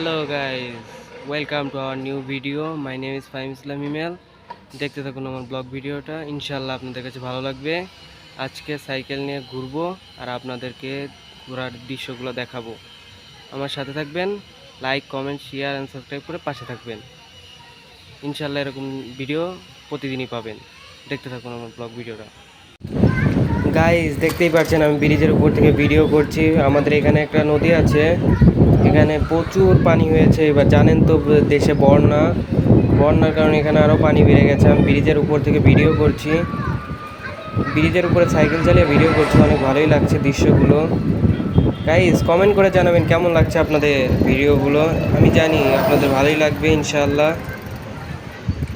Hello guys, welcome to our new video. My name is Fahim Islam email. দেখতে থাকুন আমার blog ভিডিওটা, ইনশাল্লাহ আপনাদের কাছে ভালো লাগবে। আজকে সাইকেল নিয়ে ঘুরবো আর আপনাদেরকে ঘোরার দৃশ্যগুলো দেখাবো। আমার সাথে থাকবেন, like comment share and subscribe করে পাশে থাকবেন। ইনশাল্লাহ এরকম ভিডিও প্রতিদিনই পাবেন। দেখতে থাকুন আমার ব্লগ ভিডিওটা। গাইস, দেখতেই পাচ্ছেন আমি ব্রিজের উপর থেকে ভিডিও করছি। আমাদের এখানে একটা নদী আছে, এখানে প্রচুর পানি হয়েছে। এবার জানেন তো দেশে বন্যার কারণে এখানে আরও পানি বেড়ে গেছে। আমি ব্রিজের উপর থেকে ভিডিও করছি, ব্রিজের উপরে সাইকেল চালিয়ে ভিডিও করছি। অনেক ভালোই লাগছে দৃশ্যগুলো। গাইস, কমেন্ট করে জানাবেন কেমন লাগছে আপনাদের ভিডিওগুলো। আমি জানি আপনাদের ভালোই লাগবে ইনশাআল্লাহ।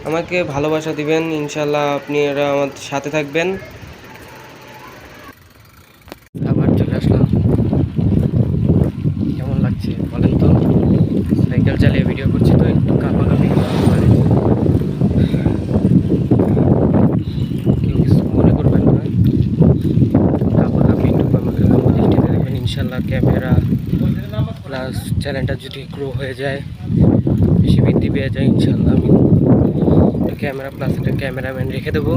আমাকে ভালোবাসা দিবেন ইনশাআল্লাহ, আপনারা আমার সাথে থাকবেন। আবার চলে আসলাম, কেমন লাগছে বলেন তো? সাইকেল চালিয়ে ভিডিও করছি তো একটু কাঁপাকাঁপি পারে, কেউ কিছু মনে করবেন না। কাঁপাকাঁপি একটু আমাকে দৃষ্টিতে দেখবেন ইনশাল্লাহ। ক্যামেরা প্লাস চ্যানেলটা যদি গ্রো হয়ে যায়, বেশি বৃদ্ধি পেয়ে যায়, ইনশাল্লাহ আমি ক্যামেরা প্লাস একটা ক্যামেরাম্যান রেখে দেবো।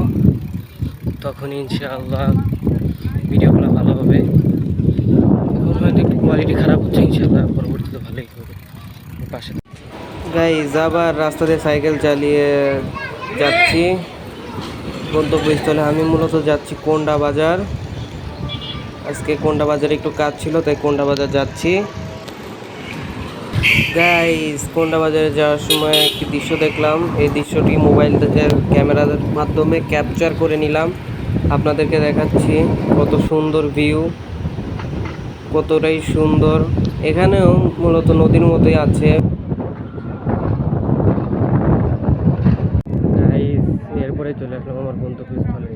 তখন ইনশাআল্লাহ ভিডিওগুলো ভালো হবে। এখন হয়তো একটু কোয়ালিটি খারাপ হচ্ছে, ইনশাআল্লাহ পরবর্তীতে ভালোই হবে। পাশে গাইজ, আবার রাস্তা দিয়ে সাইকেল চালিয়ে যাচ্ছি গন্তব্যস্থলে। আমি মূলত যাচ্ছি কোন্ডা বাজার। আজকে কোন্ডা বাজারে একটু কাজ ছিল, তাই কোন্ডা বাজার যাচ্ছি। গাইজ, কোন্ডা বাজারে যাওয়ার সময় একটি দৃশ্য দেখলাম। এই দৃশ্যটি মোবাইল ক্যামেরার মাধ্যমে ক্যাপচার করে নিলাম, আপনাদেরকে দেখাচ্ছি। কত সুন্দর ভিউ, কতটাই সুন্দর। এখানেও মূলত নদীর মতোই আছে। এরপরে চলে আসলাম আমার গন্তব্যস্থলে।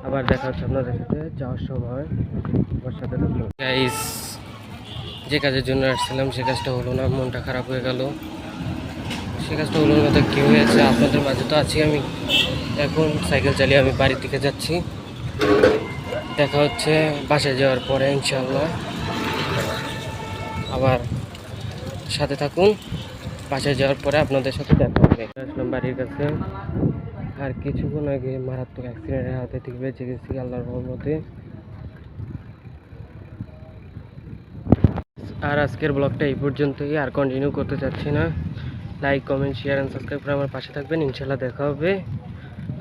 আবার দেখা হচ্ছে আপনাদের সাথে যাওয়ার সময়। আমার সাথে থাকলো গাইস, যে কাজের জন্য আসছিলাম সে কাজটা হলো না, মনটা খারাপ হয়ে গেল। সে কাজটা হলো না তো কী হয়েছে, আপনাদের মাঝে তো আছি আমি। এখন সাইকেল চালিয়ে আমি বাড়ির দিকে যাচ্ছি। দেখা হচ্ছে বাসায় যাওয়ার পরে ইনশাআল্লাহ। আবার সাথে থাকুন, বাসায় যাওয়ার পরে আপনাদের সাথে দেখা হবে। আসলাম বাড়ির কাছে। আর কিছুক্ষণ আগে মারাত্মক অ্যাক্সিডেন্টের হাতে থেকে বেঁচে গেছি আল্লাহর রহমতে। আর আজকের ব্লগটা এই পর্যন্তই, আর কন্টিনিউ করতে চাচ্ছি না। Like comment share and subscribe করে আমার পাশে থাকবেন। ইনশাল্লাহ দেখা হবে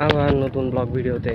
আমার নতুন ব্লগ ভিডিওতে।